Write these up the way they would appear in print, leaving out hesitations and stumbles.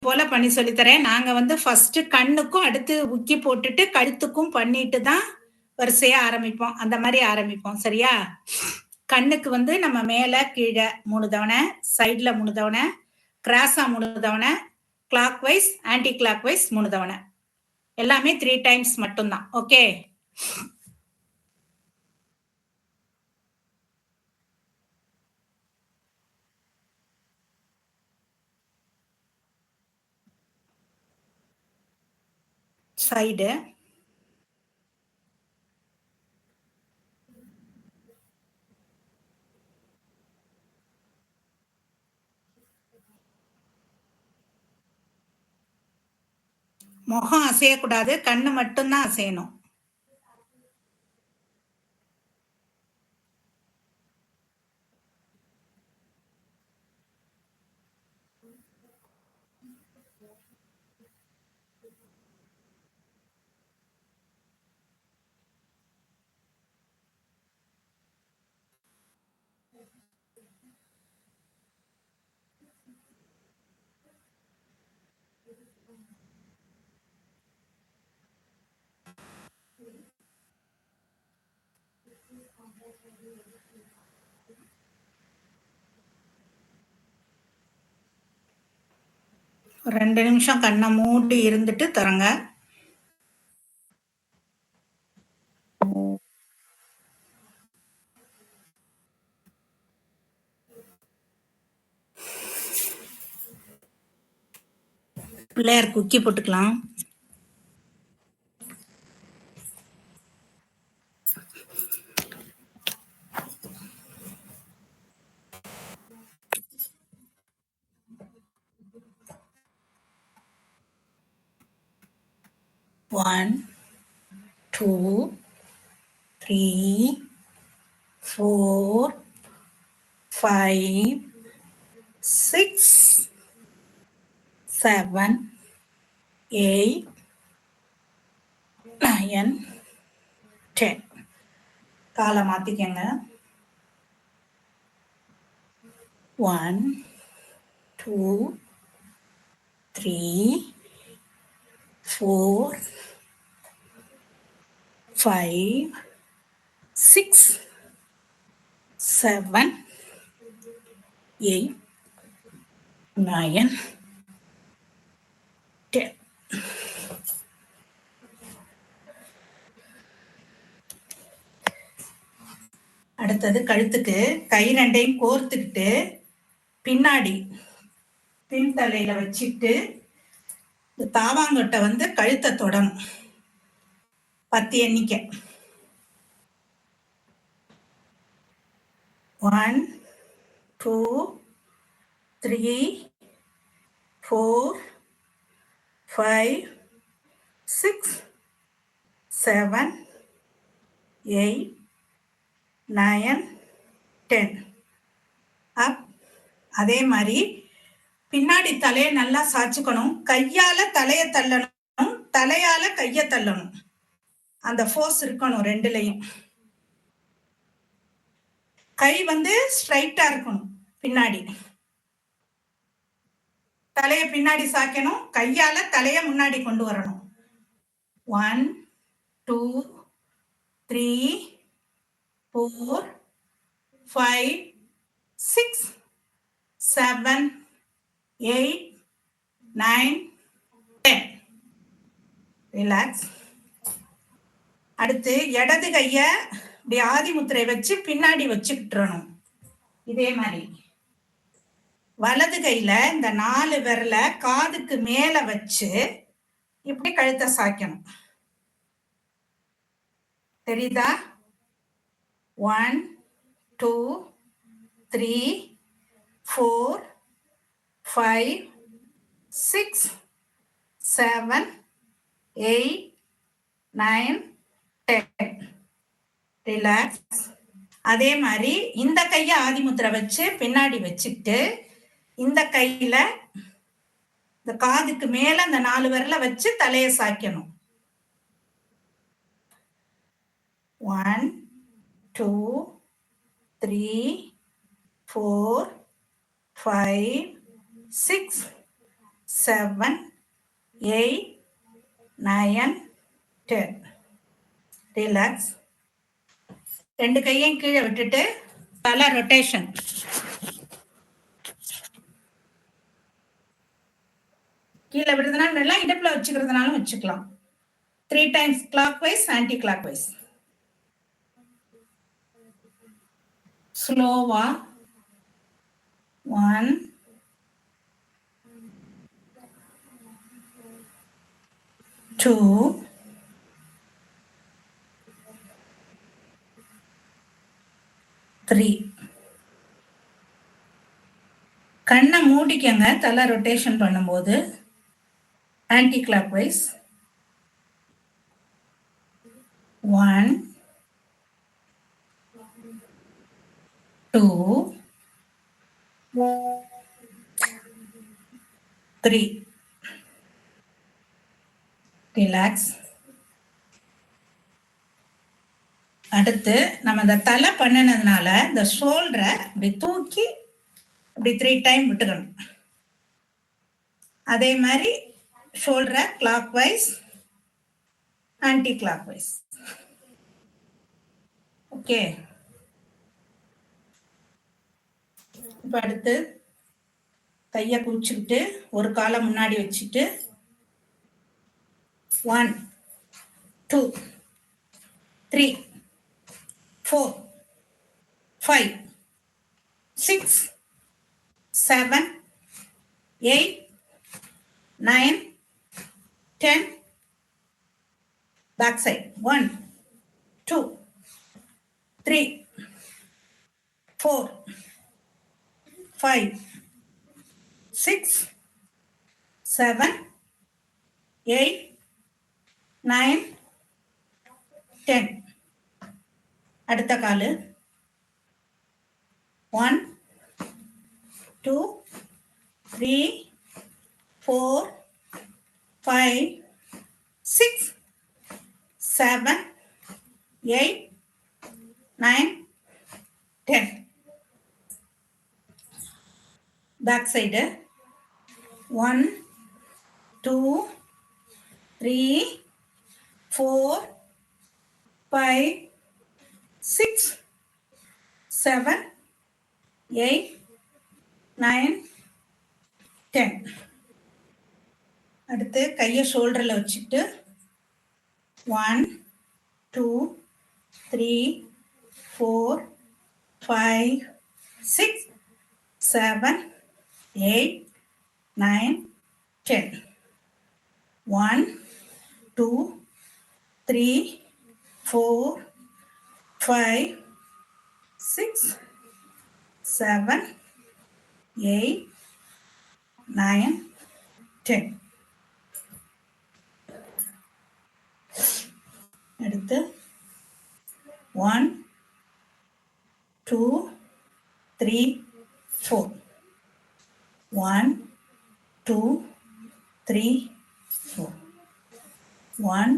போல பண்ணி சொல்லித்தரேன். நாங்க வந்து ஃபர்ஸ்ட் கண்ணுக்கும் அடுத்து உக்கி போட்டுட்டு கழுத்துக்கும் பண்ணிட்டு தான் வரிசையா ஆரம்பிப்போம். அந்த மாதிரி ஆரம்பிப்போம். சரியா? கண்ணுக்கு வந்து நம்ம மேல கீழ 3 தவணை, சைடுல 3 தவணை, கிராஸா 3 தவணை, clockwise, anti clock wise 3 தவணை. எல்லாமே 3 டைம்ஸ் மட்டும்தான். ஓகே? சைடு முகம் அசையக்கூடாது, கண்ணு மட்டும்தான் அசையணும். ஒரு 2 நிமிஷம் கண்ணை மூடி இருந்துட்டு தரங்க. பிள்ளையார் குக்கி போட்டுக்கலாம். One, 2, 3, 4, 5, 6, 7, 8, 9, 10. காலை மாத்திக்கங்க. 1, 2, 3, 4, 5, 6, 7, 8, 9, 10. அடுத்தது கழுத்துக்கு கை ரெண்டையும் கோர்த்துக்கிட்டு பின்னாடி பின் தலையில வச்சுட்டு தாவாங்கொட்டை வந்து கழுத்தை தொடணும். 10 எண்ணிக்கை. 1, 2, 3, 4, 5, 6, 7, 8, 9, 10. அப். அதே மாதிரி பின்னாடி தலையை நல்லா சாய்ச்சிக்கணும். கையால தலையை தள்ளணும், தலையால கையை தள்ளணும். அந்த ஃபோர்ஸ் இருக்கணும் ரெண்டுலையும். கை வந்து ஸ்ட்ரைட்டா இருக்கணும். பின்னாடி தலையை பின்னாடி சாய்க்கணும், கையால தலையை முன்னாடி கொண்டு வரணும். 1, 2, 3, 4, 5, 6, 7, 8, 9, 10. ரிலாக்ஸ். அடுத்து இடது கைய இப்படி ஆதி முத்திரை வச்சு பின்னாடி வச்சுக்கிட்டுறணும். இதே மாதிரி வலது கையில இந்த 4 விரல காதுக்கு மேல வச்சு இப்படி கழுத்தை சாய்க்கணும். தெரியுதா? 1, 2, 3, 4, 5, 6, 7, 8, 9, 10. ரிலாக்ஸ். அதே மாதிரி இந்த கையை ஆதிமுத்திரை வச்சு பின்னாடி வச்சுட்டு இந்த கையில இந்த காதுக்கு மேல அந்த 4 விரல வச்சு தலையை சாய்க்கணும். 1, 2, 3, 4, 5, 6, 7, 8, 9, 10. ரிலாக்ஸ். 2 கையையும் கீழே விட்டுட்டு தலை ரொட்டேஷன். கீழே விடுறதுனால எல்லாம் இடுப்புல வச்சுக்கிறதுனாலும் வச்சுக்கலாம். 3 times clockwise, anti-clockwise. ஸ்லோவா 1, 2, 3. கண்ணை மூடிக்கங்க தலை ரொட்டேஷன் பண்ணும்போது. Anti clockwise 1, 2, 3. ரிலாக்ஸ். அடுத்து நம்ம இந்த தலை பண்ணினதுனால இந்த ஷோல்டரை இப்படி தூக்கி இப்படி 3 டைம் விட்டுக்கணும். அதே மாதிரி ஷோல்டரை clockwise, anti clock wise. Okay. இப்போ அடுத்து கையை குளிச்சுக்கிட்டு ஒரு காலை முன்னாடி வச்சுட்டு 1, 2, 3, 4, 5, 6, 7, 8, 9, 10. Back side. 1, 2, 3, 4, 5, 6, 7, 8, 9, 10. அடுத்த காலு 1, 2, 3, 4, 5, 6, 7, 8, 9, 10. Back side. 1, 2, 3, 4, 5, 6, 7, 8, 9, 10. அடுத்து கையை ஷோல்டரில் வச்சுட்டு 1, 2, 3, 4, 5, 6, 7, 8, 9, 10. 1, 2, 3, 4, 5, 6, 7, 8, 9, 10. அடுத்து 1, 2, 3, 4. 1, 2, 3, 4. 1,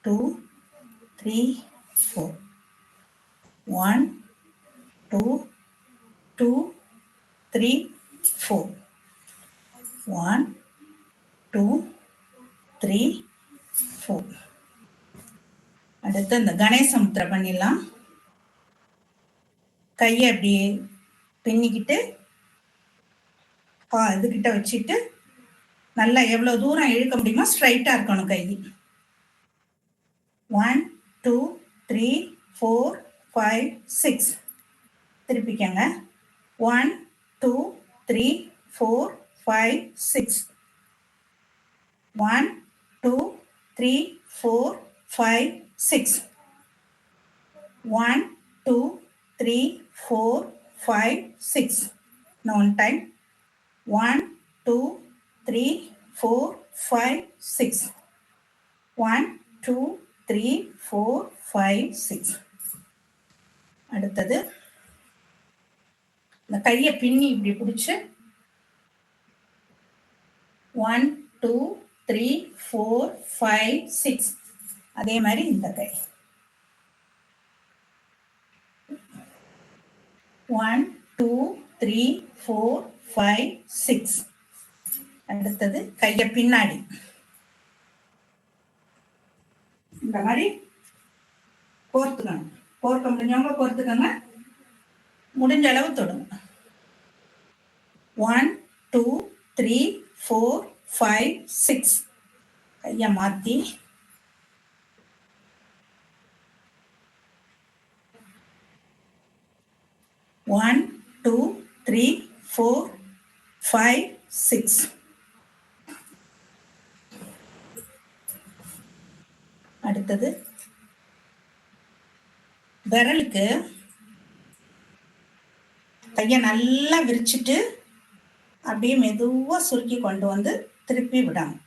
2, 3, 4. 1, 2, 2, 3, 4. 1, 2, 3, 4. அடுத்து இந்த கணேசமுத்திரை பண்ணிடலாம். கையை அப்படியே பின்னிக்கிட்டு இதுகிட்ட வச்சுட்டு நல்லா எவ்வளவு தூரம் இழுக்க முடியுமோ ஸ்ட்ரைட்டா இருக்கணும் கை. 1, 2, 3, 4, 5, 6. திருப்பிக்கங்க. 1, 2, 3, 4, 5, 6. 1, 2, 3, 4, 5, 6. 1, 2, 3, 4, 5, 6. Now one time. 1, 2, 3, 4, 5, 6. 1, 2, 3, 4, 5, 6. அடுத்தது இந்த கையை பின்னி இப்படி பிடிச்சு 1, 2, 3, 4, 5, 6. அதே மாதிரி இந்த கை 1, 2, 3, 4, 5, 6. அடுத்தது கைய பின்னாடி இந்த மாதிரி கோர்த்துக்கணும். கோர்க்க முடிஞ்சவங்க கோர்த்துக்கோங்க, முடிஞ்ச அளவு தொடுங்க. 1 2 3 4 5 6 கைய மாத்தி 1 2 3 4 5 6. அடுத்தது விரலுக்கு கைய நல்லா விரிச்சிட்டு அப்படியே மெதுவா சுருக்கி கொண்டு வந்து திருப்பி விடணும்.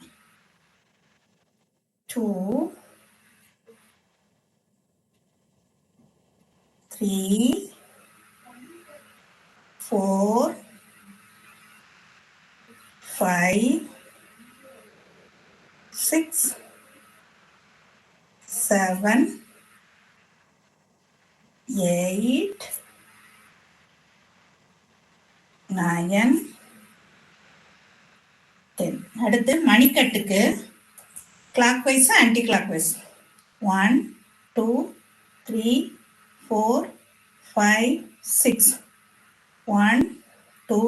2 3 4 5 6 7 8 9 10. அடுத்து மணிக்கட்டுக்கு clockwise anti clock wise 1 2 3 4 5 6 1 2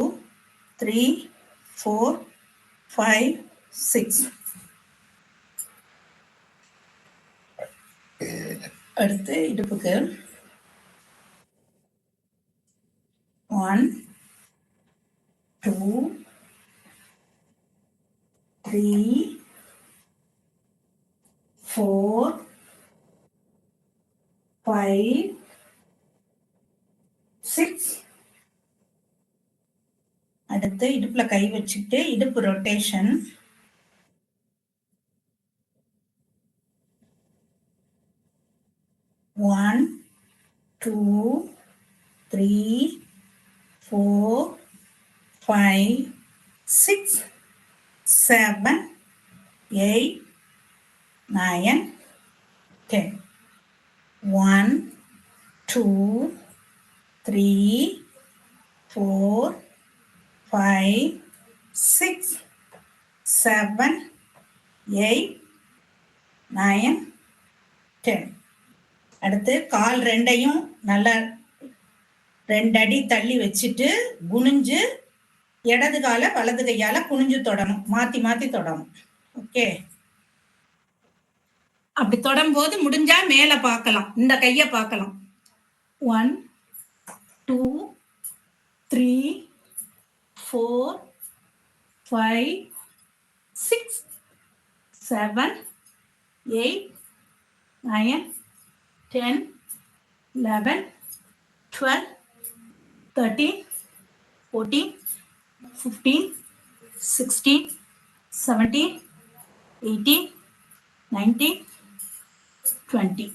3 4 5 6. அடுத்து இடுப்புக்கு 1 2 3 4 5 6. அடுத்து இடுப்புல கை வச்சுட்டு இடுப்பு ரொட்டேஷன் 1 2 3 4 5 6 7 8 9 10. 1 2 3 4 5 6 7 8 9 10. அடுத்து கால் ரெண்டையும் நல்லா 2 அடி தள்ளி வச்சுட்டு குனிஞ்சு இடது கால வலது கையால குனிஞ்சு தொடணும், மாத்தி மாத்தி தொடணும். ஓகே, அப்படி தொடும்போது முடிஞ்சா மேல பார்க்கலாம், இந்த கைய பார்க்கலாம். 1 2 3 4 5 6 7 8 9 10 11 12 13 14 15 16 17 18 19 20.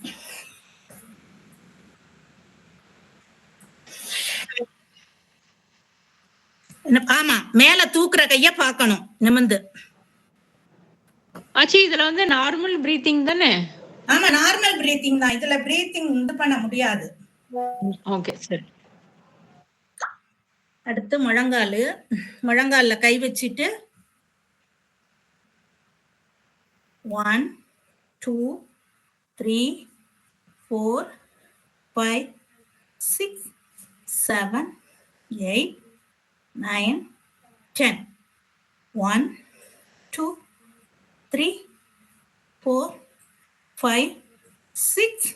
ஆமா, மேல தூக்குற கைய பார்க்கணும் நிமிந்து. ஆச்சி இதுல வந்து நார்மல் பிரீத்திங் தானே? ஆமா, நார்மல் பிரீத்திங் தான். இதுல பிரீத்திங் இது பண்ண முடியாது. ஓகே, சரி. அடுத்து முழங்கால்ல கை வச்சிட்டு 1 2 3 4 5 6 7 8 9 10. 1 2 3 4 5 6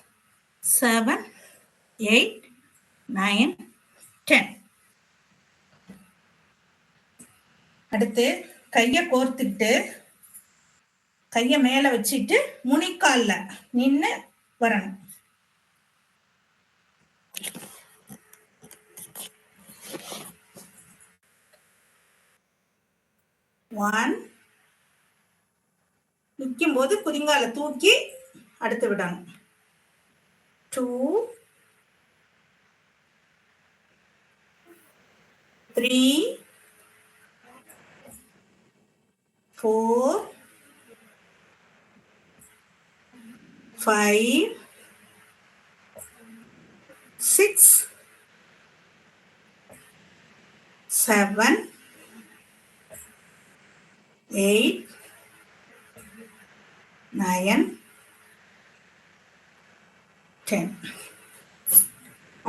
7 8 9 10. அடுத்து கைய கோர்த்துட்டு கைய மேல வச்சுட்டு முனிக்கால்ல நின்னு வரணும். 1 நிற்கும் போது குதிங்கால தூக்கி அடுத்து விடணும். 2 3 4 5 6 7 8, 9, 10.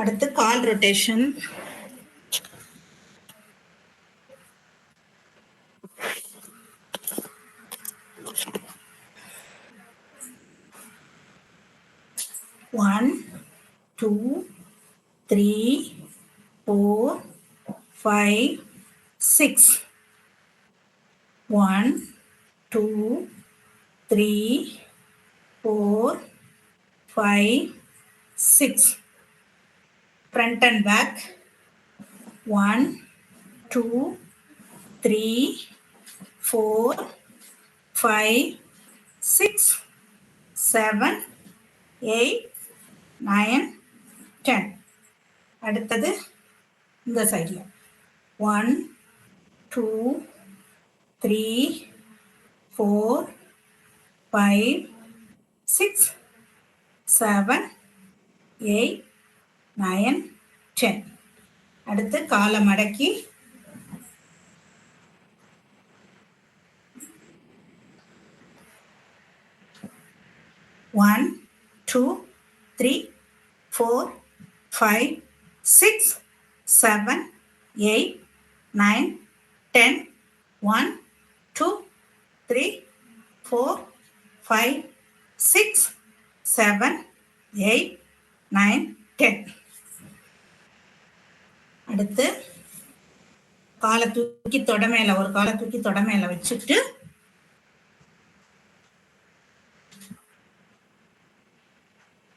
அடுத்து கால் rotation. One, 2, 3, 4, 5, 6. 1, 2, 3, 4, 5, 6. Front and back. 1, 2, 3, 4, 5, 6, 7, 8, 9, 10. அடுத்தது இந்த சைடில் 1, 2, 3, 4, 5, 6, 7, 8, 9, 10. அடுத்து காலை மடக்கி One, 2, 3, 4, 5, 6, 7, 8, 9, 10. 1, 2, 3, 4, 5, 6, 7, 8, 9, 10. அடுத்து காலை தூக்கி தொட மேல, ஒரு காலை தூக்கி தொட மேல வச்சுட்டு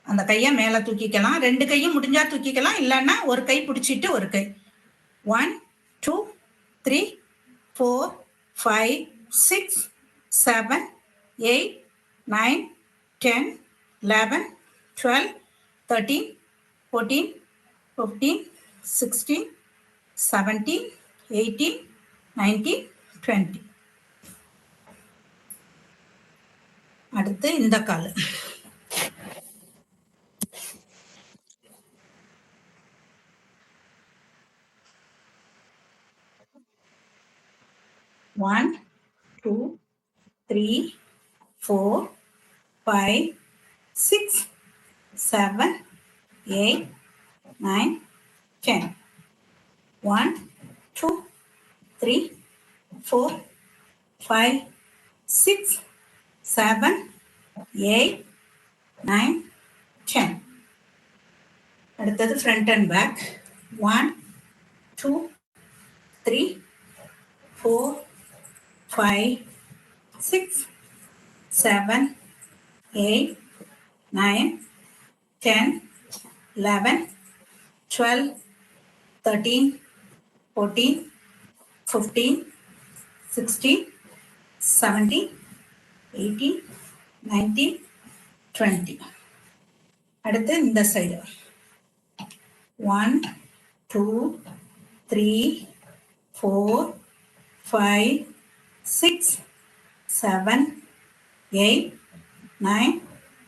அந்த கையை மேல தூக்கிக்கலாம். 2 கையும் முடிஞ்சா தூக்கிக்கலாம், இல்லைன்னா ஒரு கை பிடிச்சிட்டு ஒரு கை. 1, 2, 3, 4, 5, 6, 7, 8, 9, 10, 11, 12, 13, 14, 15, 16, 17, 18, 19, 20. அடுத்து இந்த கால். One, 2, 3, 4, 5, 6, 7, 8, 9, 10. 1, 2, 3, 4, 5, 6, 7, 8, 9, 10. அடுத்தது front and back. 1, 2, 3, 4, 5, 6, 7, 8, 9, 10, 11, 12, 13, 14, 15, 16, 17, 18, 19, 20. அடுத்து இந்த சைடு 1, 2, 3, 4, 5, 6, 7, 8, 9,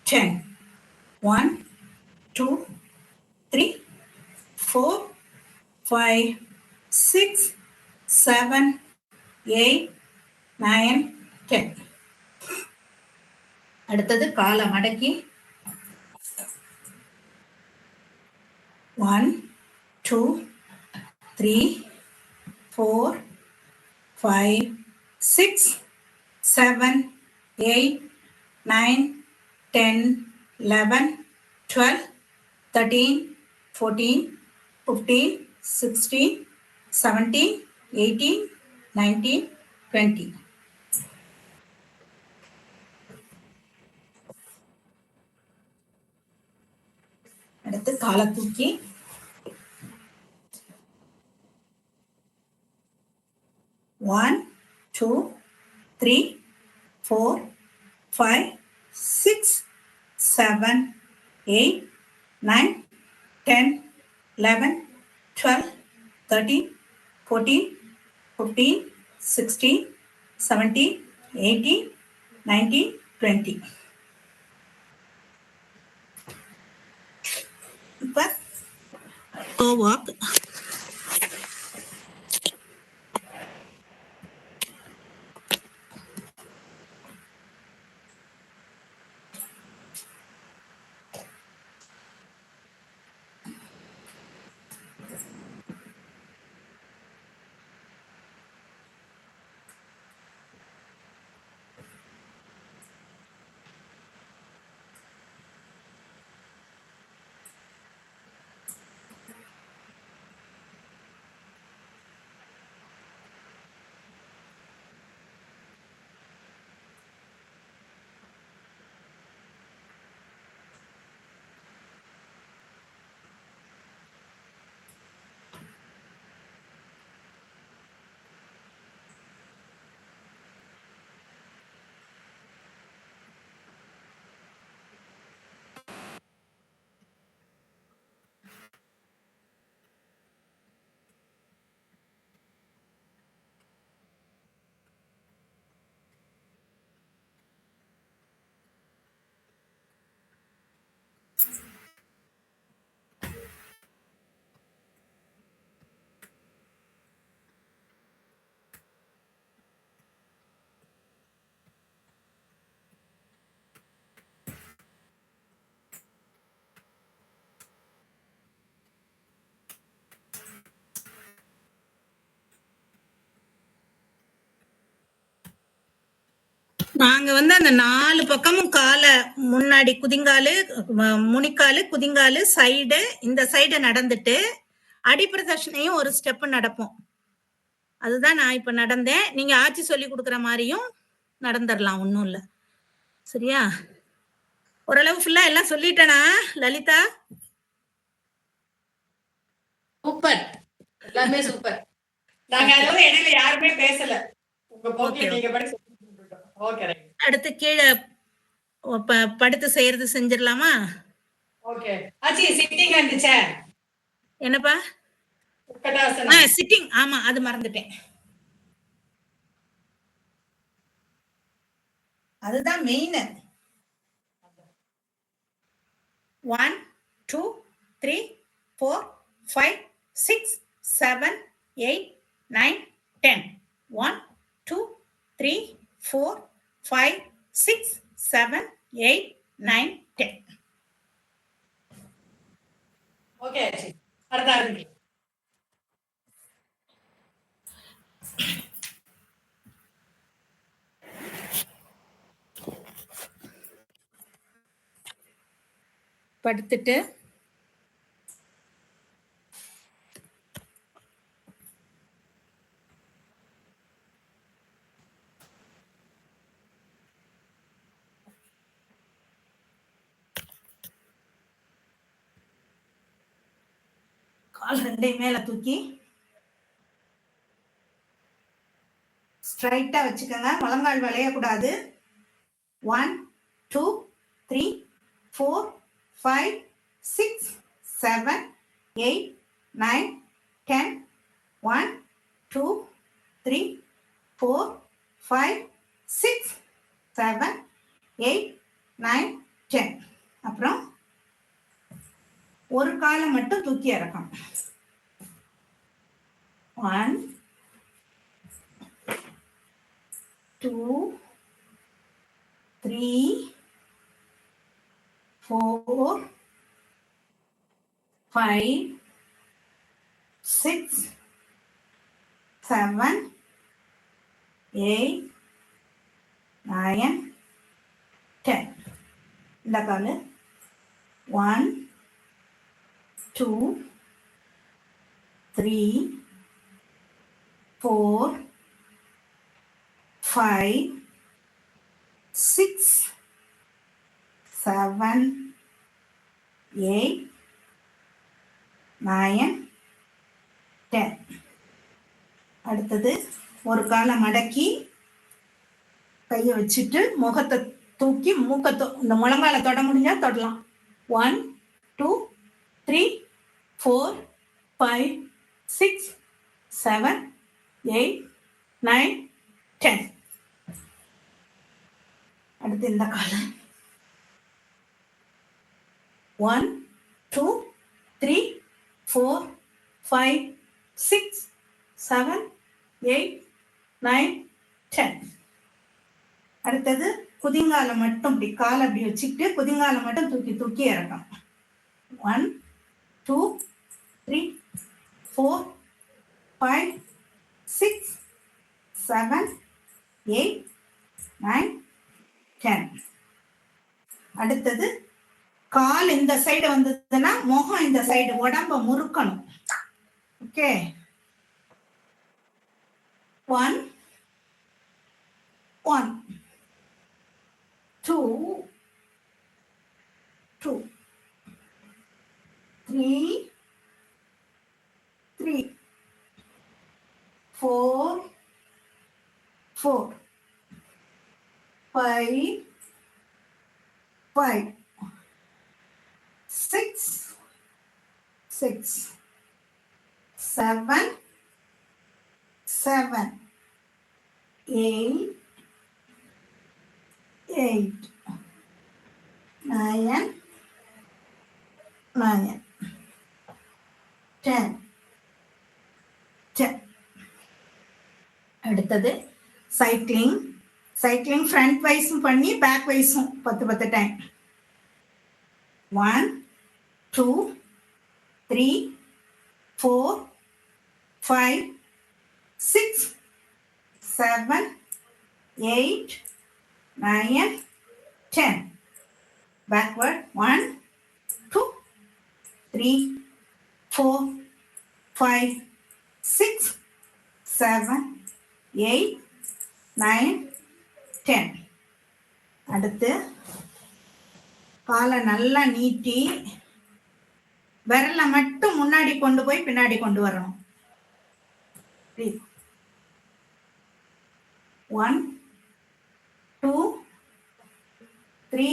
10. 1, 2, 3, 4, 5, 6, 7, 8, 9, 10. அடுத்தது காலை மடக்கி 1, 2, 3, 4, 5, 6, 7, 8, 9, 10, 11, 12, 13, 14, 15, 16, 17, 18, 19, 20. அடுத்து காலை தூக்கி 1, 2, 3, 4, 5, 6, 7, 8, 9, 10, 11, 12, 13, 14, 15, 16, 17, 18, 19, 20. இப்போ toe walk. நாங்க வந்து அந்த 4 பக்கமும் காலை முன்னாடி குதிங்காலு, முனிக்காலு, குதிங்காலு, சைடு, இந்த சைடு நடந்துட்டு அடிப்பிரதட்சணையும் ஒரு ஸ்டெப் நடப்போம். அதுதான் நான் இப்ப நடந்தேன். நீங்க ஆட்சி சொல்லி கொடுக்குற மாதிரியும் நடந்துடலாம், ஒன்றும் இல்லை. சரியா? ஓரளவு ஃபுல்லா எல்லாம் சொல்லிட்டேனா லலிதா? சூப்பர், எல்லாமே சூப்பர். நாங்க அதோட இடையில யாருமே பேசல. உங்க போக்கில நீங்க படி சொல்லிட்டு. ஓகே. அடுத்து கீழே படுத்து செய்யறது செஞ்சிடலாமா? ஓகே. ஆச்சி சிட்டிங் அண்ட் சேர். என்னப்பா? உட்கடாசனம். சிட்டிங். ஆமா, அது மறந்துட்டேன். அதுதான் மெயின். 1 2 3 4 5 6 7 8 9 10. 1 2 3 4 5 6 7 8 9 10. ஓகே ஆச்சி. அடுத்த ஆரம்பி. படுத்துட்டு கால் ரெண்டையும் மேல தூக்கி ஸ்ட்ரைட்டா வச்சுக்கோங்க. முழங்கால் வளையக்கூடாது. 1 2 3 4 5 6 7 8 9 10. 1 2 3 4 5 6 7 8 9 10. அப்புறம் ஒரு காலை மட்டும் தூக்கி இறக்கணும். 1 2 3 4 5 6 7 8 9 10. இந்த காலு 1 2 3 4 5 6 7 8 9 10. அடுத்தது ஒரு காலை மடக்கி கையை வச்சுட்டு முகத்தை தூக்கி மூக்கத்தை இந்த முழங்கால தொட முடிஞ்சா தொடலாம். 1 2 3 4 5 6 7 8 9 10. அடுத்து இந்த காலம் 1 2 3 4 5 6 7 8 9 10. அடுத்தது குதிங்கால மட்டும் இப்படி காலை அப்படி வச்சுக்கிட்டு குதிங்கால மட்டும் தூக்கி தூக்கி இறக்கணும். 1 2 3 4 5 6 7 8 9 10. அடுத்தது கால் இந்த சைடு வந்ததுன்னா முகம் இந்த சைடு, உடம்ப முறுக்கணும். ஓகே. 1 1 2 2 3 3 4 4 5 5 6 6 7 7 8 8 9 9 10 10. அடுத்தது சைக்கிளிங். சைக்கிளிங் ஃப்ரண்ட் வைஸும் பண்ணி பேக் வைஸும் 10 10 டைம். 1 2 3 4 5 6 7 8 9, 10. Backward. 1, 2, 3, 4, 5, 6, 7, 8, 9, 10. அடுத்து காலை நல்லா நீட்டி விரலை மட்டும் முன்னாடி கொண்டு போய் பின்னாடி கொண்டு வரணும். 1, 2, 3,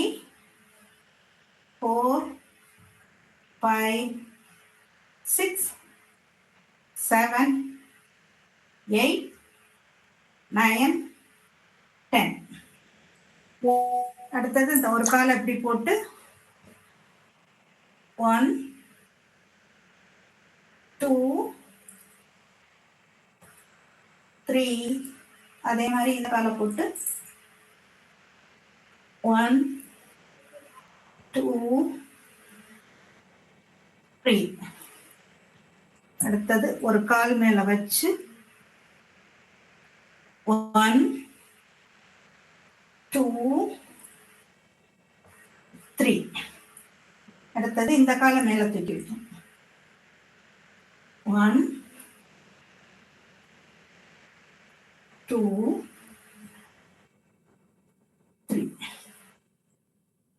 4, 5, 6, 7, 8, 9, 10. அடுத்தது இந்த ஒரு காலை எப்படி போட்டு 1, 2, 3, அதே மாதிரி இந்த காலை போட்டு 1, 2, 3. அடுத்தது ஒரு கால் மேல வச்சு 1, 2, 3. அடுத்தது இந்த காலை மேல தூக்கி வைக்கும். 1, 2, 3.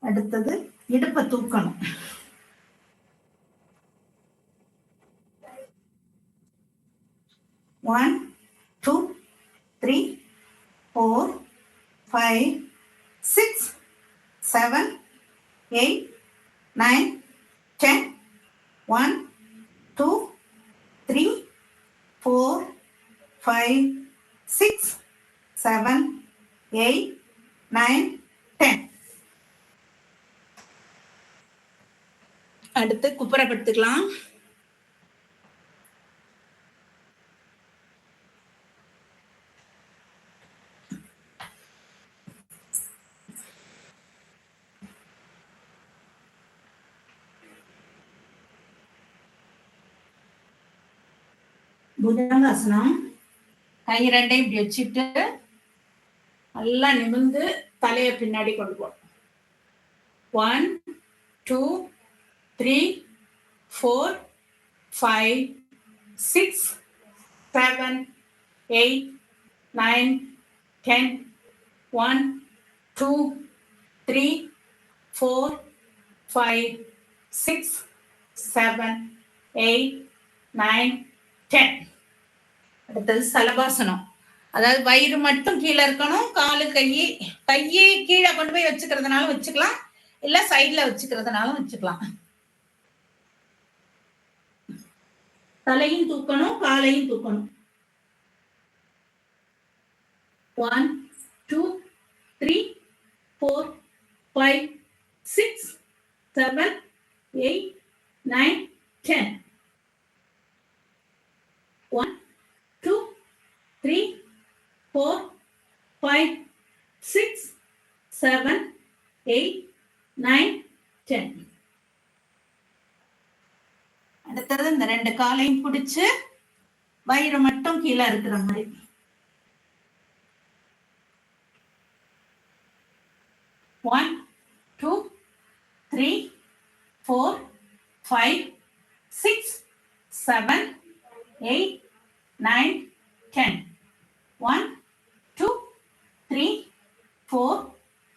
அடுத்தது இடுப்பை தூக்கணும். 1, 2, 3, 4, 5, 6, 7, 8, 9, 10. 1, 2, 3, 4, 5, 6, 7, 8, 9, 10. அடுத்து குப்புறப்படுத்திக்கலாம். புஜங்காசனம். கை ரெண்டையும் இப்படி வச்சுட்டு நல்லா நிமிர்ந்து தலையை பின்னாடி கொண்டு போகணும். 1, 2, 3, 4, 5, 6, 7, 8, 9, 10. 1, 2, 3, 4, 5, 6, 7, 8, 9, 10. அடுத்தது சலபாசனம். அதாவது வயிறு மட்டும் கீழே இருக்கணும். காலு கையை கீழே கொண்டு போய் வச்சுக்கிறதுனாலும் வச்சுக்கலாம், இல்ல சைட்ல வச்சுக்கிறதுனாலும் வச்சுக்கலாம். தலையும் தூக்கணும், காலையும் தூக்கணும். 1, 2, 3, 4, 5, 6, 7, 8, 9, 10. 1, 2, 3, 4, 5, 6, 7, 8, 9, 10. அடுத்தது இந்த ரெண்டு காலையும் பிடிச்சு வயிறு மட்டும் கீழே இருக்கிற மாதிரி. 1, 2, 3, 4, 5, 6, 7, 8, 9, 10. 1, 2, 3, 4,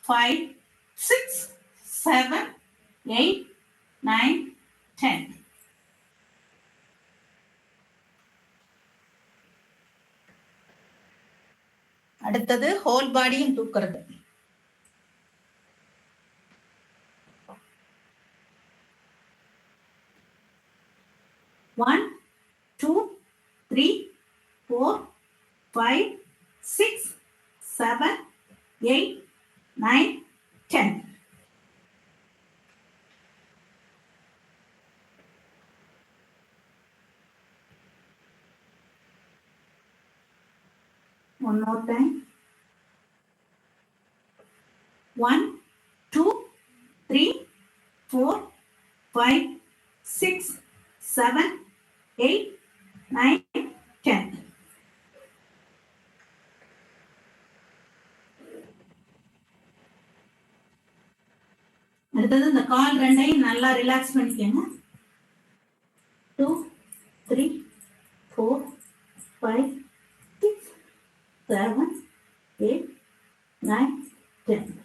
5, 6, 7, 8, 9, 10. அடுத்தது ஹோல் பாடியும் தூக்குறது. 1, 2, 3, 4, 5, 6, 7, 8, 9, 10. One more time. 1, 2, 3, 4, 5, 6, 7, 8, 9, 10. அடுத்தது இந்த கால் ரெண்டையும் நல்லா ரிலாக்ஸ் பண்ணிக்கோங்க. 2 3 4 5 6 7 8 9 10.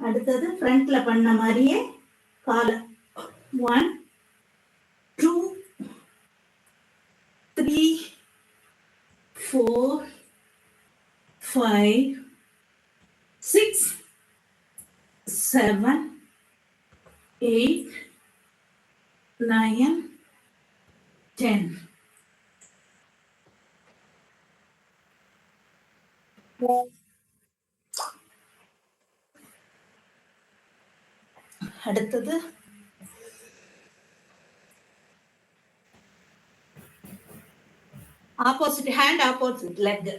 அடுத்தது ஃப்ரண்ட்ல பண்ண மாதிரியே காலை 1 2 3 4 5 6 7 8 9 10. அடுத்தது ஆப்போசிட் ஹேண்ட் ஆப்போசிட் லெக்.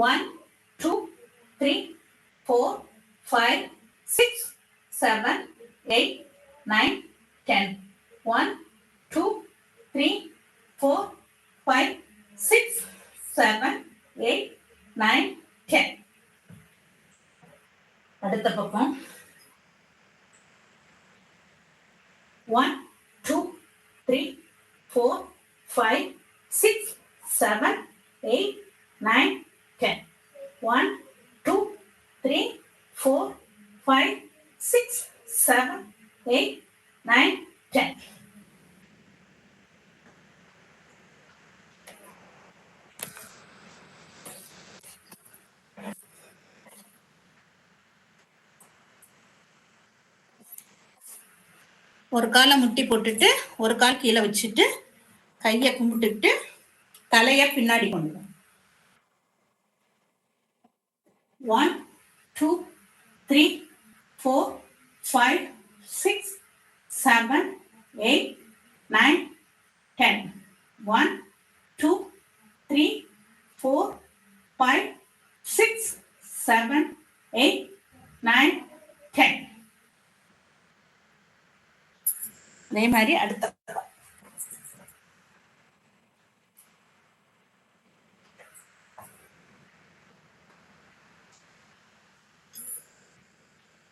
1 2 3 4 5 6 7 8 9 10. 1 2 3 4 5 6 7 8 9 10. அடுத்த பக்கம் 1 2 3 4 5 6 7 8 9 10. 1 2 3 4 5 6 7 8 9 10. ஒரு காலை முட்டி போட்டுட்டு ஒரு கால் கீழே வச்சுட்டு கையை கும்பிட்டுட்டு தலைய பின்னாடி கொண்டு 1 2 3 4 5 6 7 8 9 10. 1 2 3 4 5 6 7 8 9 10. அதே மாதிரி அடுத்த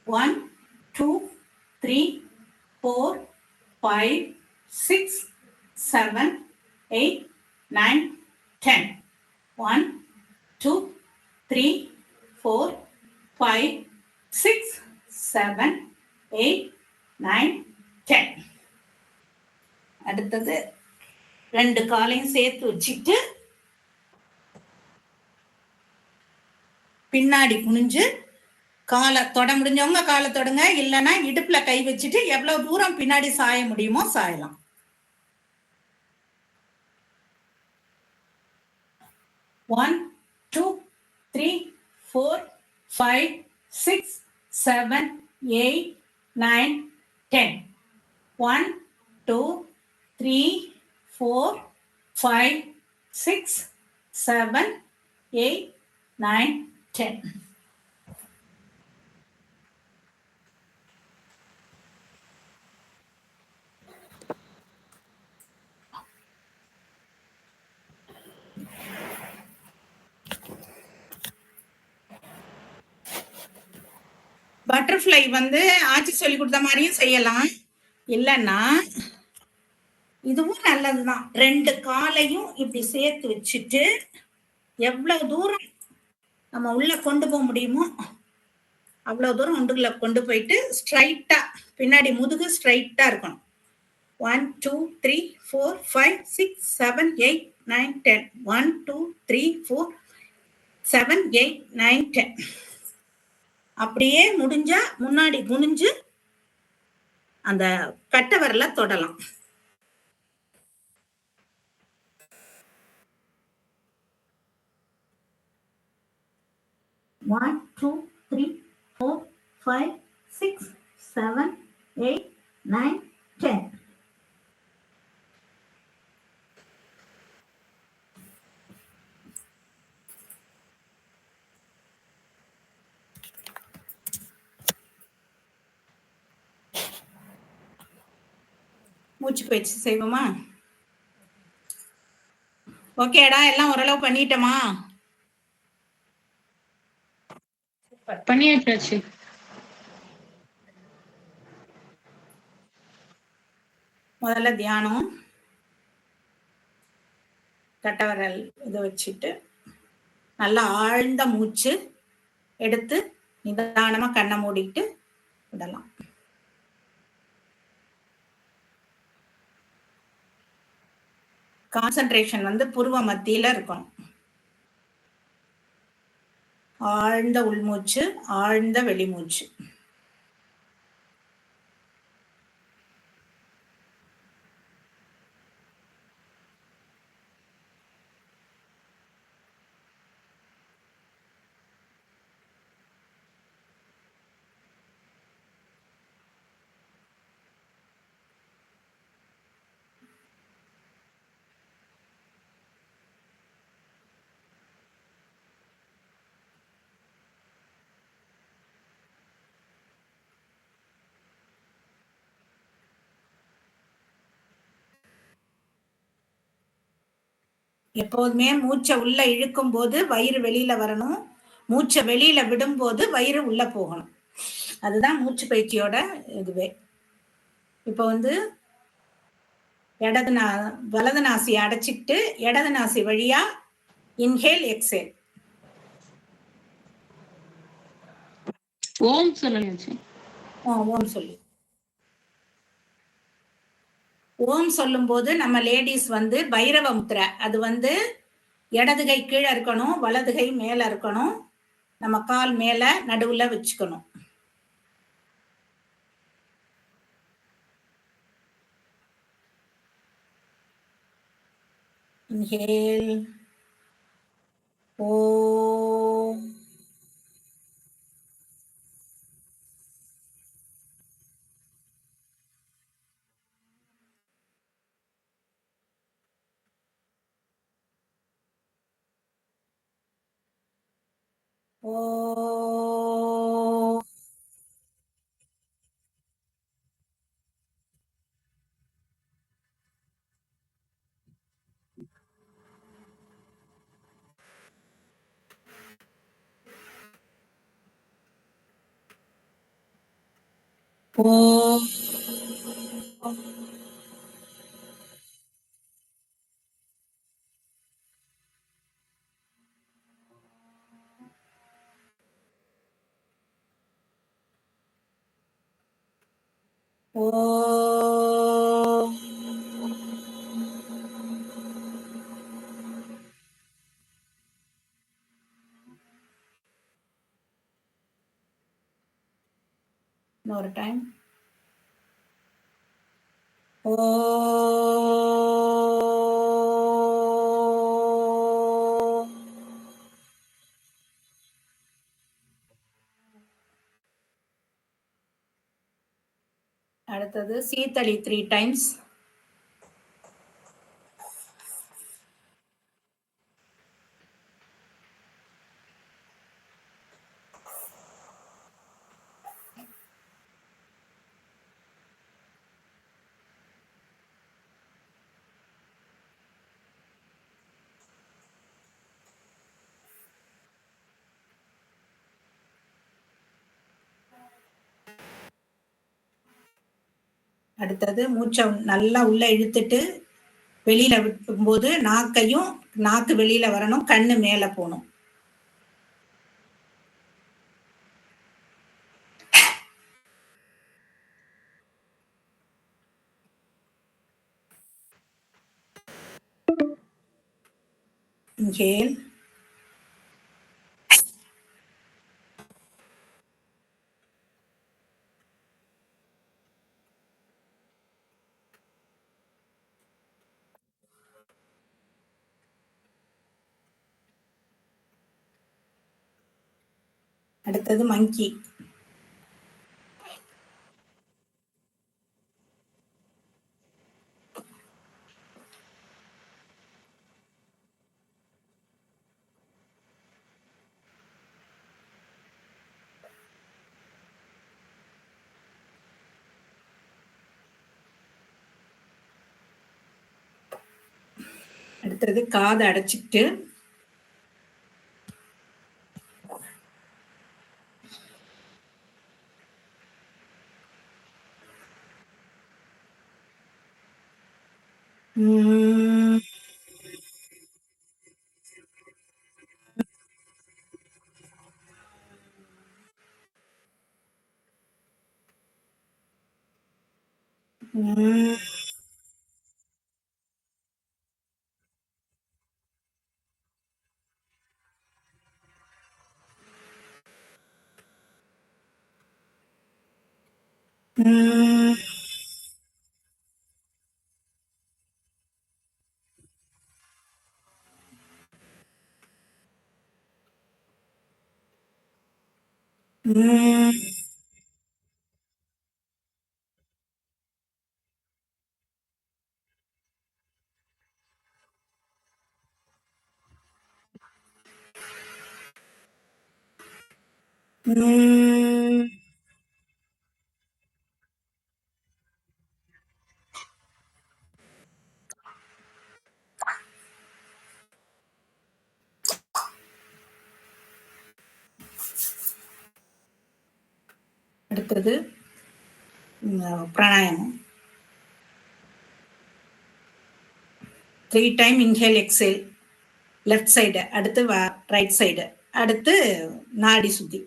1 2 3 4 5 6 7 8 9 10. 1 2 3 4 5 6 7 8 9 10. அடுத்தது ரெண்டு காலையும் சேர்த்து வச்சுட்டு பின்னாடி குனிஞ்சு காலை தொட முடிஞ்சவங்க காலை தொடுங்க, இல்லைன்னா இடுப்புல கை வச்சுட்டு எவ்வளவு தூரம் பின்னாடி சாய முடியுமோ சாயலாம். 1 2 3 4 5 6 7 8 9 10. 1 2 3 4 5 6 7 8 9 10. பட்டர்ஃப்ளை வந்து ஆட்சி சொல்லி கொடுத்த மாதிரியும் செய்யலாம், இல்லைன்னா இதுவும் நல்லதுதான். ரெண்டு காலையும் இப்படி சேர்த்து வச்சுட்டு எவ்வளவு தூரம் நம்ம உள்ள கொண்டு போக முடியுமோ அவ்வளவு தூரம் உண்டுல கொண்டு போயிட்டு ஸ்ட்ரைட்டா பின்னாடி முதுகு ஸ்ட்ரைட்டா இருக்கணும். 1 2 3 4 5 6 7 8 9 10. 1 2 3 4 7 8 9 10. அப்படியே முடிஞ்சா முன்னாடி குனிஞ்சு அந்த கட்டை விரல தொடலாம். One, 2, 3, 4, 5, 6, 7, 8, 9, 10. மூச்சு பயிற்சி செய்வோமா? ஓகேடா, எல்லாம் ஓரளவு பண்ணிட்டோமா? பண்ணியாச்சு. முதல்ல தியானம். கட்டவரல் இதை வச்சுட்டு நல்லா ஆழ்ந்த மூச்சு எடுத்து நிதானமா கண்ணை மூடிட்டு விடலாம். கான்சன்ட்ரேஷன் வந்து புருவ மத்தியில இருக்கணும். ஆழ்ந்த உள்மூச்சு, ஆழ்ந்த வெளிமூச்சு. எப்போதுமே மூச்சை உள்ள இழுக்கும் போது வயிறு வெளியில வரணும், மூச்சை வெளியில விடும்போது வயிறு உள்ள போகணும். அதுதான் மூச்சு பயிற்சியோட இதுவே. இப்போ வந்து வலது நாசியை அடைச்சிட்டு இடது நாசி வழியா இன்ஹேல் எக்ஸேல். ஓம் சொல்லுங்க. ஓம் சொல்லு. ஓம் சொல்லும் போது நம்ம லேடிஸ் வந்து பைரவ முத்திரை, அது வந்து இடது கை கீழே இருக்கணும், வலது கை மேல இருக்கணும், நம்ம கால் மேல நடுவுல வச்சுக்கணும். இன்ஹேல் ஓம். ஓம். ஓம். ஓம். இன்னொரு டைம். ஓம். அடுத்தது சீத்தளி 3 டைம்ஸ். அடுத்தது மூச்சை நல்லா உள்ள இழுத்துட்டு வெளியில விடும்போது நாக்கு வெளியில வரணும், கண்ணு மேல போகணும். இன்ஹேல். அடுத்தது மங்கி. அடுத்தது காதை அடைச்சிட்டு ம், ம், ம், ம், ம். அடுத்தது பிராணாயாமம். 3 time inhale exhale. Left side, அடுத்து ரைட் சைடு, அடுத்து நாடி சுத்தி.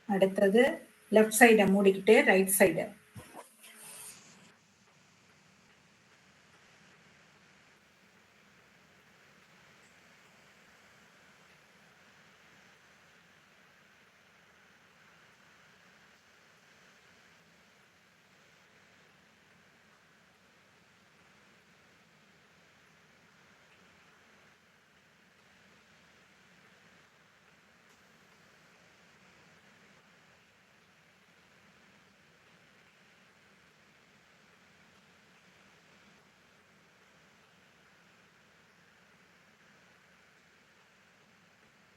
அடுத்தது லெஃப்ட் சைடை மூடிக்கிட்டு ரைட் சைடு.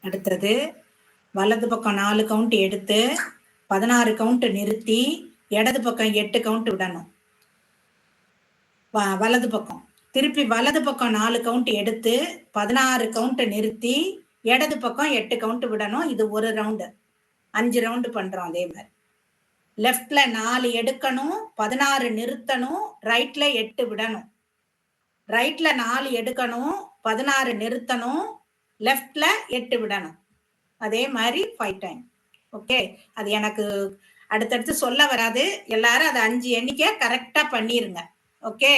அடுத்தது வலது பக்கம் 4 கவுண்ட் எடுத்து 16 கவுண்ட் நிறுத்தி இடது பக்கம் 8 கவுண்ட் விடணும். வலது பக்கம் திருப்பி வலது பக்கம் 4 கவுண்ட் எடுத்து 16 கவுண்ட் நிறுத்தி இடது பக்கம் 8 கவுண்ட் விடணும். இது ஒரு ரவுண்டு. 5 ரவுண்டு பண்றோம். அதே மாதிரி லெஃப்ட்ல 4 எடுக்கணும், 16 நிறுத்தணும், ரைட்ல 8 விடணும். ரைட்ல 4 எடுக்கணும், 16 நிறுத்தணும், லெஃப்ட்ல 8 விடணும். அதே மாதிரி 5 டைம். ஓகே, அது எனக்கு அடுத்தடுத்து சொல்ல வராது. எல்லாரும் அதை 5 எண்ணிக்கை கரெக்டா பண்ணிருங்க. ஓகே,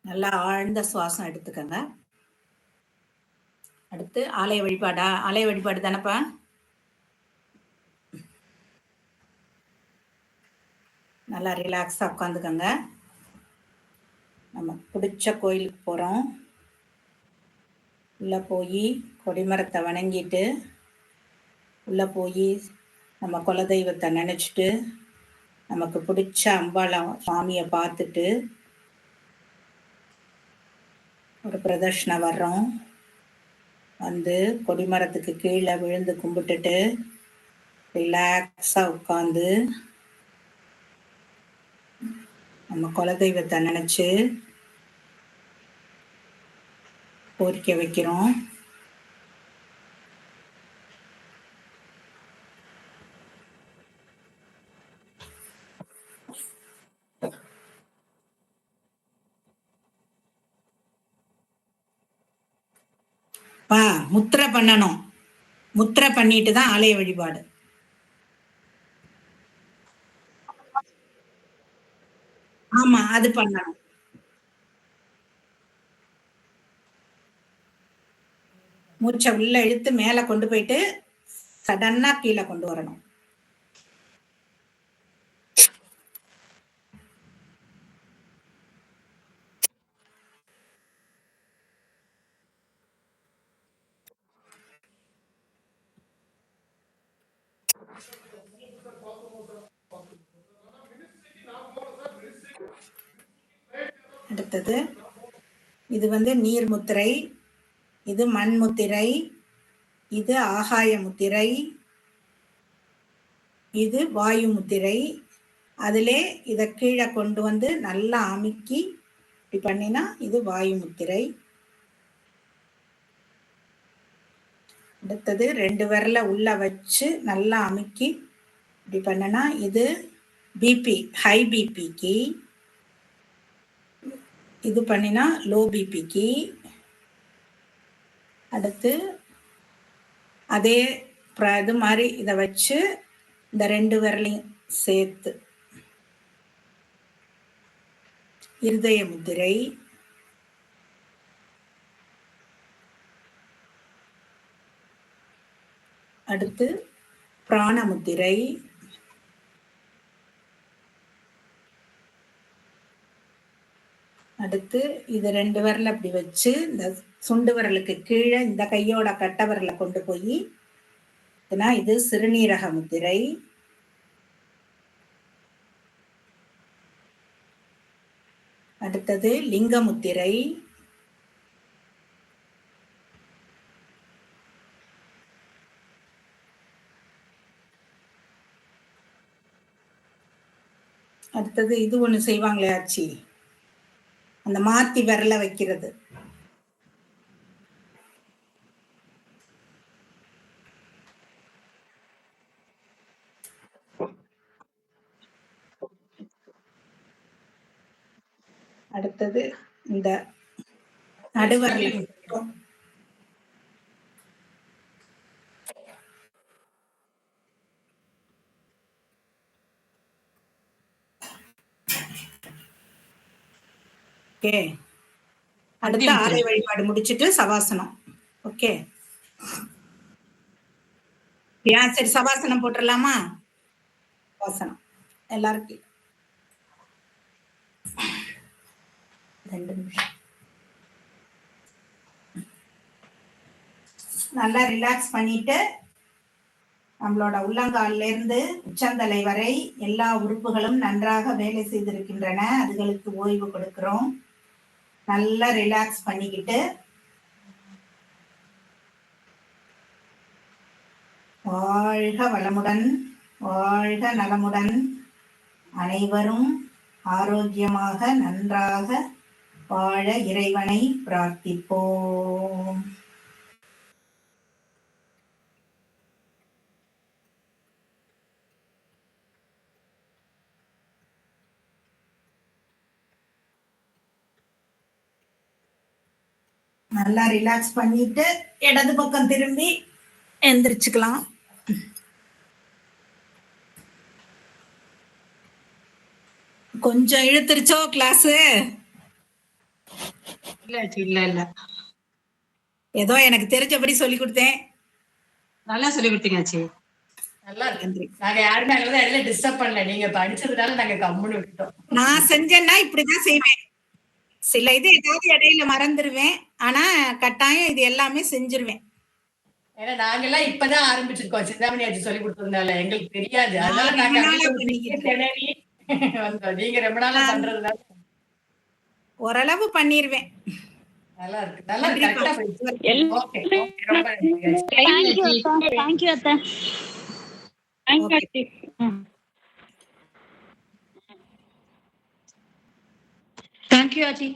நல்லா ஆழ்ந்த சுவாசம் எடுத்துக்கங்க. அடுத்து ஆலய வழிபாடா? ஆலய வழிபாடு தானப்பா? நல்லா ரிலாக்ஸா உட்காந்துக்கங்க. நம்ம பிடிச்ச கோயிலுக்கு போறோம். உள்ள போய் கொடிமரத்தை வணங்கிட்டு உள்ள போய் நம்ம குலதெய்வத்தை நினைச்சிட்டு நமக்கு பிடிச்ச அம்பாளை சுவாமியை பார்த்துட்டு ஒரு பிரதர்ஷனை வர்றோம். வந்து கொடிமரத்துக்கு கீழே விழுந்து கும்பிட்டுட்டு ரிலாக்ஸா உட்காந்து நம்ம குலதெய்வத்தை நினைச்சு கோரிக்கை வைக்கிறோம். முத்திரை பண்ணணும். முத்திரை பண்ணிட்டு தான் ஆலய வழிபாடு. ஆமா, அது பண்ணணும். மூச்சை உள்ள இழுத்து மேல கொண்டு போயிட்டு சடனா கீழே கொண்டு வரணும். அடுத்தது இது வந்து நீர் முத்திரை, இது மண் முத்திரை, இது ஆகாய முத்திரை, இது வாயு முத்திரை. அதிலே இதை கீழே கொண்டு வந்து நல்லா அமுக்கி இப்படி பண்ணினா இது வாயு முத்திரை. அடுத்தது 2 விரல உள்ள வச்சு நல்லா அமுக்கி இப்படி பண்ணனா இது பிபி, ஹை பிபிக்கு. இது பண்ணினா லோ பிபிக்கு. அடுத்து அதே இது மாதிரி இதை வச்சு இந்த 2 விரலையும் சேர்த்து இருதய முத்திரை. அடுத்து பிராண முத்திரை. அடுத்து இது 2 விரல் அப்படி வச்சு இந்த சுண்டு விரலுக்கு கீழே இந்த கையோட கட்டை விரலை கொண்டு போய் இது சிறுநீரக முத்திரை. அடுத்தது லிங்க முத்திரை. அடுத்தது இது ஒண்ணு செய்வாங்களே ஆச்சி, அந்த மாத்தி விரல வைக்கிறது. அடுத்தது இந்த நடுவரல ஓகே. அடுத்த ஆலய வழிபாடு முடிச்சிட்டு சவாசனம். ஓகே, சரி சவாசனம் போட்டுடலாமா? சவாசனம் எல்லாருக்கும் 2 நிமிஷம் நல்லா ரிலாக்ஸ் பண்ணிட்டு நம்மளோட உள்ளங்கால்ல இருந்து உச்சந்தலை வரை எல்லா உறுப்புகளும் நன்றாக வேலை செய்திருக்கின்றன. அதுகளுக்கு ஓய்வு கொடுக்கிறோம். நல்லா ரிலாக்ஸ் பண்ணிக்கிட்டு வாழ்க வளமுடன், வாழ்க நலமுடன், அனைவரும் ஆரோக்கியமாக நன்றாக வாழ இறைவனை பிரார்த்திப்போம். நல்லா ரிலாக்ஸ் பண்ணிட்டு இடது பக்கம் திரும்பி எந்திரிச்சுக்கலாம். கொஞ்சம் இழுத்துருச்சோ கிளாஸ்? இல்ல ஆச்சி, இல்ல இல்ல. ஏதோ எனக்கு தெரிஞ்சபடி சொல்லி கொடுத்தேன். நல்லா சொல்லி கொடுத்தீங்க ஆச்சி. நல்லா இருக்கு. நன்றி. நாங்க யாருமே அங்க இடையில டிஸ்டர்ப் பண்ணல. நீங்க படிச்சதுனால நாங்க கம்முன்னு விட்டுட்டோம். நான் செஞ்சேன்னா இப்படிதான் செய்வேன். சில இது ஏதாவது இடையில மறந்துருவேன். ஆனா கட்டாயம் இது எல்லாமே செஞ்சிருவேன். ஏன்னா நாங்கெல்லாம் இப்பதான் ஆரம்பிச்சிருக்கோம். சிந்தாமணி ஆச்சி சொல்லி கொடுத்ததுனால எங்களுக்கு தெரியாது. அதனால நான் நாங்க ரொம்ப நாளா அப்படியே ஒரு பண்ணிக்கிட்டு திணறி வந்தோம். நீங்க ரொம்ப நாளா பண்றதுனால ஓரளவு பண்ணிருவேன். நல்லா இருக்கு. நல்லா இருக்கு. நன்றிப்பா. கரெக்டா போயிடுச்சு. ஓகே. ஓகே. ரொம்ப நன்றி ஆச்சி. தேங்க்யூ அத்தா, தேங்க்யூ அத்தா, தேங்க்யூ ஓகே. ஆச்சி. தேங்க்யூ ஆச்சி.